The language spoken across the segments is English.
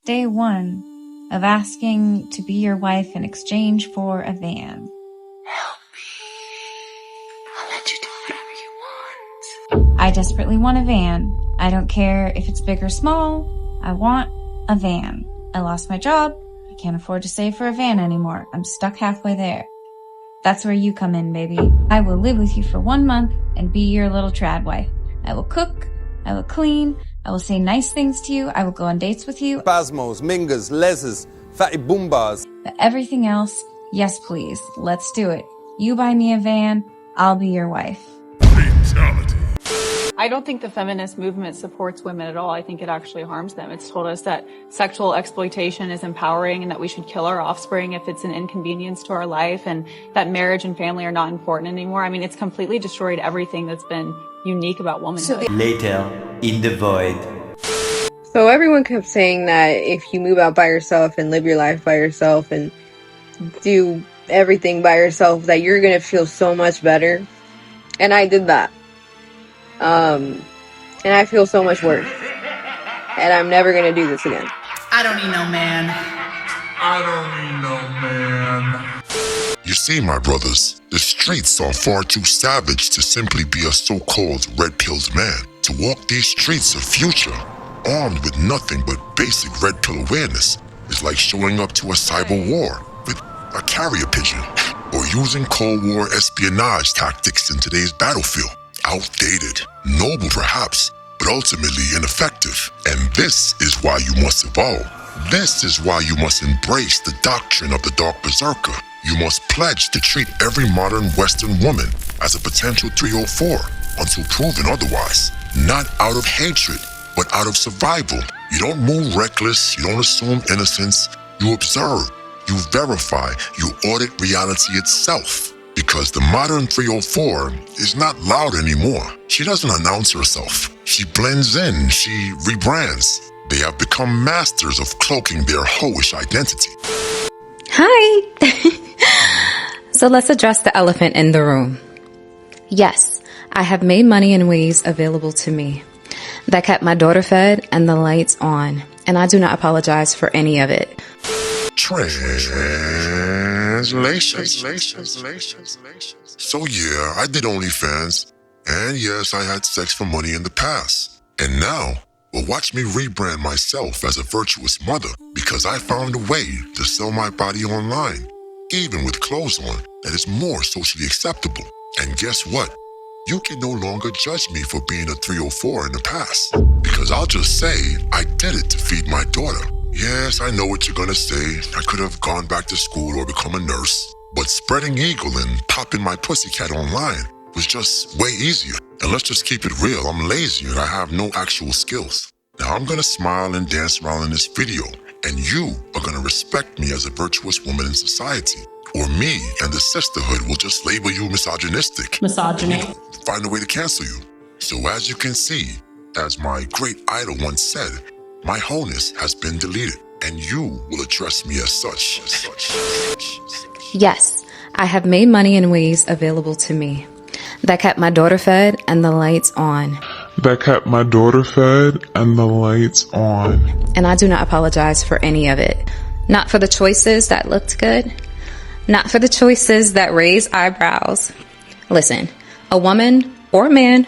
day one of asking to be your wife in exchange for a van. Help me. I'll let you do whatever you want. I desperately want a van. I don't care if it's big or small. I want a van. I lost my job. I can't afford to save for a van anymore. I'm stuck halfway there. That's where you come in, baby. I will live with you for 1 month and be your little trad wife. I will cook. I will clean. I will say nice things to you. I will go on dates with you. Spasmos, mingas, leses, fatty boombas. But everything else, yes please. Let's do it. You buy me a van. I'll be your wife. Fatality. I don't think the feminist movement supports women at all. I think it actually harms them. It's told us that sexual exploitation is empowering and that we should kill our offspring if it's an inconvenience to our life, and that marriage and family are not important anymore. I mean, it's completely destroyed everything that's been unique about womanhood. Later, in the void. So everyone kept saying that if you move out by yourself and live your life by yourself and do everything by yourself, that you're going to feel so much better. And I did that. And I feel so much worse. And I'm never going to do this again. I don't need no man. I don't need no man. You see, my brothers, the streets are far too savage to simply be a so-called red-pilled man. To walk these streets of future, armed with nothing but basic red pill awareness, is like showing up to a cyber war with a carrier pigeon, or using Cold War espionage tactics in today's battlefield. Outdated, noble perhaps, but ultimately ineffective. And this is why you must evolve. This is why you must embrace the doctrine of the dark berserker. You must pledge to treat every modern Western woman as a potential 304 until proven otherwise. Not out of hatred, but out of survival. You don't move reckless, you don't assume innocence. You observe, you verify, you audit reality itself. Because the modern 304 is not loud anymore. She doesn't announce herself. She blends in, she rebrands. They have become masters of cloaking their hoish identity. Hi! So let's address the elephant in the room. Yes, I have made money in ways available to me that kept my daughter fed and the lights on, and I do not apologize for any of it. Translations. So yeah, I did OnlyFans, and yes, I had sex for money in the past. And now, well, watch me rebrand myself as a virtuous mother, because I found a way to sell my body online, even with clothes on, that is more socially acceptable. And guess what? You can no longer judge me for being a 304 in the past, because I'll just say I did it to feed my daughter. Yes, I know what you're gonna say. I could have gone back to school or become a nurse. But spreading eagle and popping my pussycat online was just way easier. And let's just keep it real, I'm lazy and I have no actual skills. Now I'm gonna smile and dance around in this video, and you are gonna respect me as a virtuous woman in society. Or me and the sisterhood will just label you misogynistic. Misogyny. Find a way to cancel you. So as you can see, as my great idol once said, my wholeness has been deleted, and you will address me as such. Yes, I have made money in ways available to me that kept my daughter fed and the lights on. That kept my daughter fed and the lights on. And I do not apologize for any of it. Not for the choices that looked good. Not for the choices that raised eyebrows. Listen, a woman or man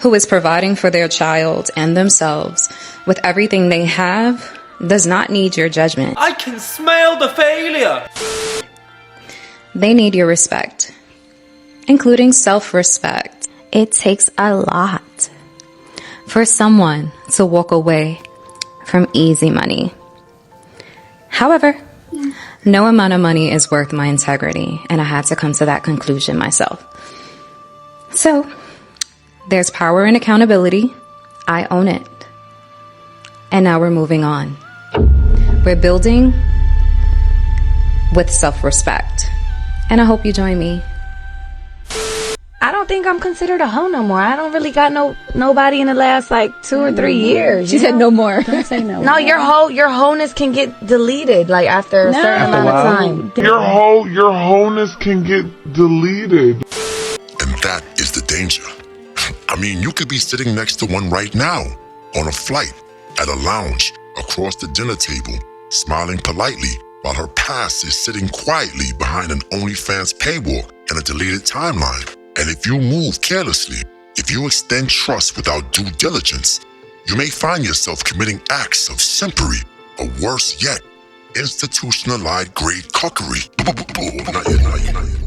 who is providing for their child and themselves with everything they have does not need your judgment. I can smell the failure. They need your respect, including self-respect. It takes a lot for someone to walk away from easy money. However, no amount of money is worth my integrity, and I had to come to that conclusion myself. So, there's power and accountability. I own it. And now we're moving on. We're building with self-respect. And I hope you join me. I don't think I'm considered a hoe no more. I don't really got nobody in the last like 2 or 3 years. She said no more. Don't say no. No, your wholeness can get deleted like after a certain amount of time. Your wholeness can get deleted. And that is the danger. I mean, you could be sitting next to one right now, on a flight, at a lounge, across the dinner table, smiling politely while her past is sitting quietly behind an OnlyFans paywall and a deleted timeline. And if you move carelessly, if you extend trust without due diligence, you may find yourself committing acts of simpery, or worse yet, institutionalized grade cuckery.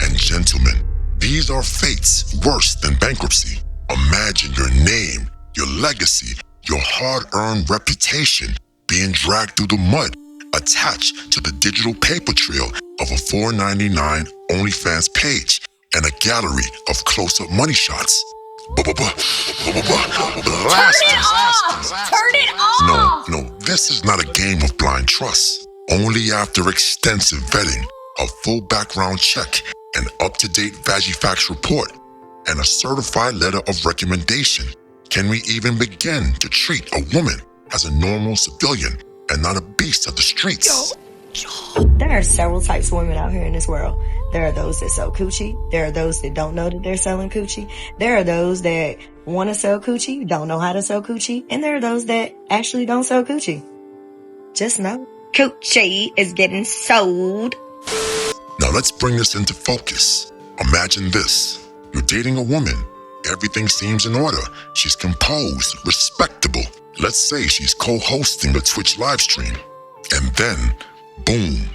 And gentlemen, these are fates worse than bankruptcy. Imagine your name, your legacy, your hard-earned reputation being dragged through the mud, attached to the digital paper trail of a $4.99 OnlyFans page and a gallery of close-up money shots. Turn it off! No, this is not a game of blind trust. Only after extensive vetting, a full background check, an up-to-date Vagifax report, and a certified letter of recommendation can we even begin to treat a woman as a normal civilian and not a beast of the streets. There are several types of women out here in this world. There are those that sell coochie. There are those that don't know that they're selling coochie. There are those that want to sell coochie, don't know how to sell coochie. And there are those that actually don't sell coochie. Just know, coochie is getting sold. Now let's bring this into focus. Imagine this. You're dating a woman. Everything seems in order. She's composed, respectable. Let's say she's co-hosting a Twitch live stream. And then, boom,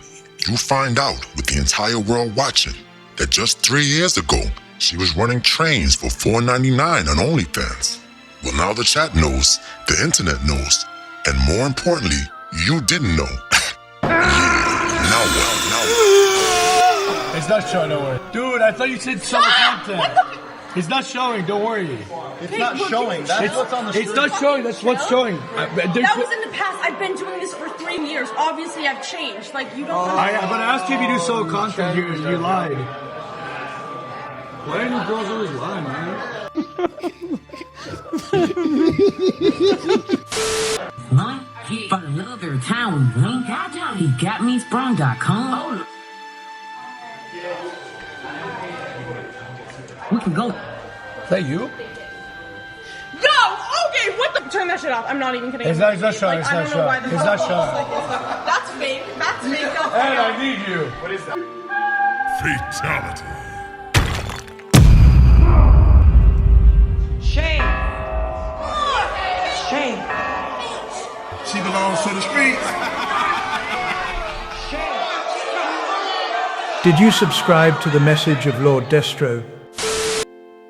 you find out with the entire world watching that just 3 years ago, she was running trains for $4.99 on OnlyFans. Well, now the chat knows, the internet knows, and more importantly, you didn't know. Now what? It's not showing, don't worry. Dude, I thought you said summer content. It's not showing, don't worry. It's not showing, that's what's on the screen. It's not showing, that's what's showing. That was in the past. I've been doing this for 3 years. Obviously, I've changed. Like, you don't know. But I asked you if you do solo content, you lied. Why do girls always lie, man? One, for the love of town, link out. He got me sprung.com. We can go. Is that you? Yo, okay, what the? Turn that shit off. I'm not even kidding. It's not showing, it's I not don't know why showing. the It's hell not showing. like this. That's fake. That's fake. That's Ed, fake. I need you. What is that? Fatality. Shame. Shame. She belongs to the streets. Did you subscribe to the message of Lord Destro?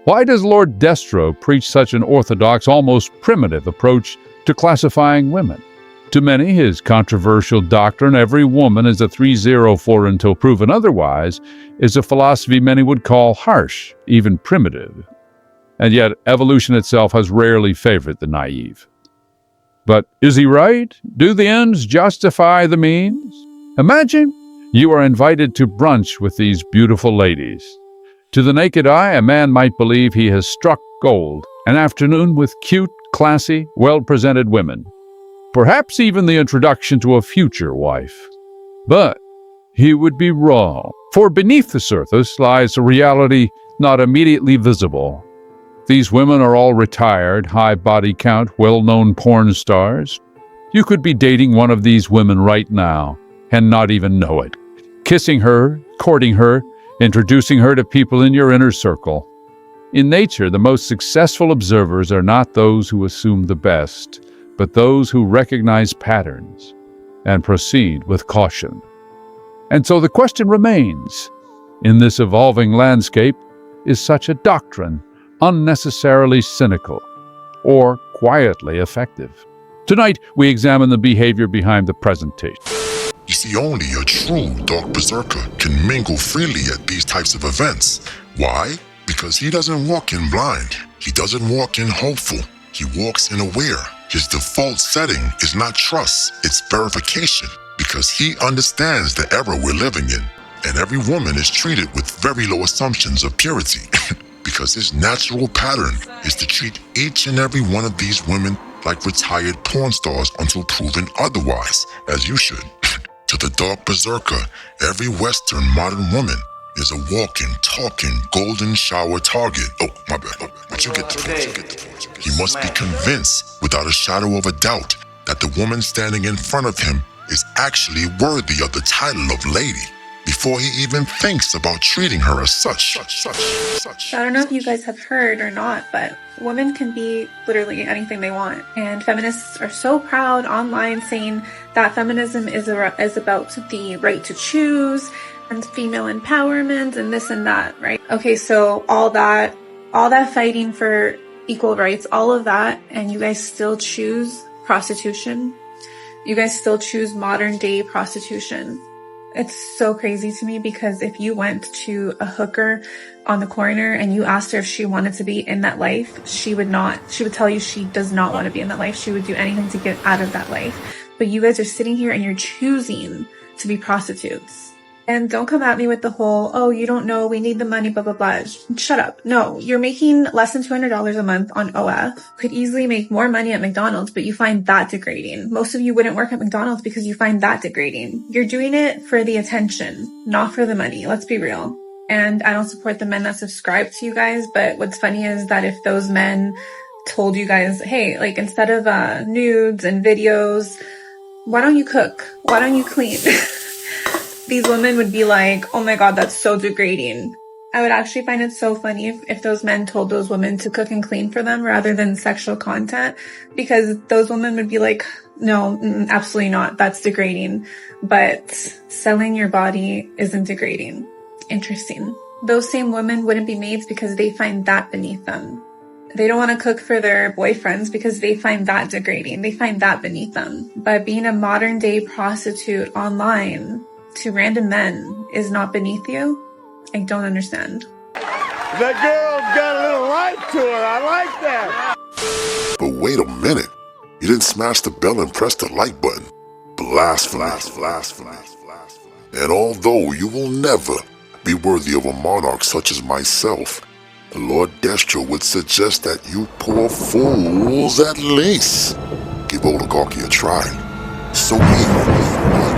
Why does Lord Destro preach such an orthodox, almost primitive approach to classifying women? To many, his controversial doctrine, every woman is a 304 until proven otherwise, is a philosophy many would call harsh, even primitive. And yet, evolution itself has rarely favored the naive. But is he right? Do the ends justify the means? Imagine you are invited to brunch with these beautiful ladies. To the naked eye, a man might believe he has struck gold, an afternoon with cute, classy, well-presented women. Perhaps even the introduction to a future wife. But he would be wrong, for beneath the surface lies a reality not immediately visible. These women are all retired, high body count, well-known porn stars. You could be dating one of these women right now and not even know it. Kissing her, courting her, introducing her to people in your inner circle. In nature, the most successful observers are not those who assume the best, but those who recognize patterns and proceed with caution. And so the question remains, in this evolving landscape, is such a doctrine unnecessarily cynical or quietly effective? Tonight, we examine the behavior behind the presentation. You see, only a true dark berserker can mingle freely at these types of events. Why? Because he doesn't walk in blind. He doesn't walk in hopeful. He walks in aware. His default setting is not trust, it's verification. Because he understands the era we're living in. And every woman is treated with very low assumptions of purity. Because his natural pattern is to treat each and every one of these women like retired porn stars until proven otherwise, as you should. To the dark berserker, every Western modern woman is a walking, talking, golden shower target. Oh, my bad. But you get the point. He must be convinced, without a shadow of a doubt, that the the woman standing in front of him is actually worthy of the title of lady before he even thinks about treating her as such. I don't know if you guys have heard or not, but women can be literally anything they want. And feminists are so proud online saying that feminism is about the right to choose and female empowerment and this and that, right? Okay, so all that fighting for equal rights, all of that, and you guys still choose prostitution. You guys still choose modern day prostitution. It's so crazy to me because if you went to a hooker on the corner and you asked her if she wanted to be in that life, she would tell you she does not want to be in that life. She would do anything to get out of that life. But you guys are sitting here and you're choosing to be prostitutes. And don't come at me with the whole, oh, you don't know, we need the money, blah, blah, blah. Shut up. No, you're making less than $200 a month on OF. Could easily make more money at McDonald's, but you find that degrading. Most of you wouldn't work at McDonald's because you find that degrading. You're doing it for the attention, not for the money. Let's be real. And I don't support the men that subscribe to you guys, but what's funny is that if those men told you guys, hey, like instead of nudes and videos, why don't you cook? Why don't you clean? These women would be like, oh my God, that's so degrading. I would actually find it so funny if those men told those women to cook and clean for them rather than sexual content, because those women would be like, no, absolutely not. That's degrading. But selling your body isn't degrading. Interesting. Those same women wouldn't be maids because they find that beneath them. They don't want to cook for their boyfriends because they find that degrading. They find that beneath them. But being a modern day prostitute online to random men is not beneath you? I don't understand. That girl's got a little life to her. I like that. But wait a minute. You didn't smash the bell and press the like button. Blasphemy. And although you will never be worthy of a monarch such as myself, the Lord Destro would suggest that you poor fools at least give oligarchy a try. So evil.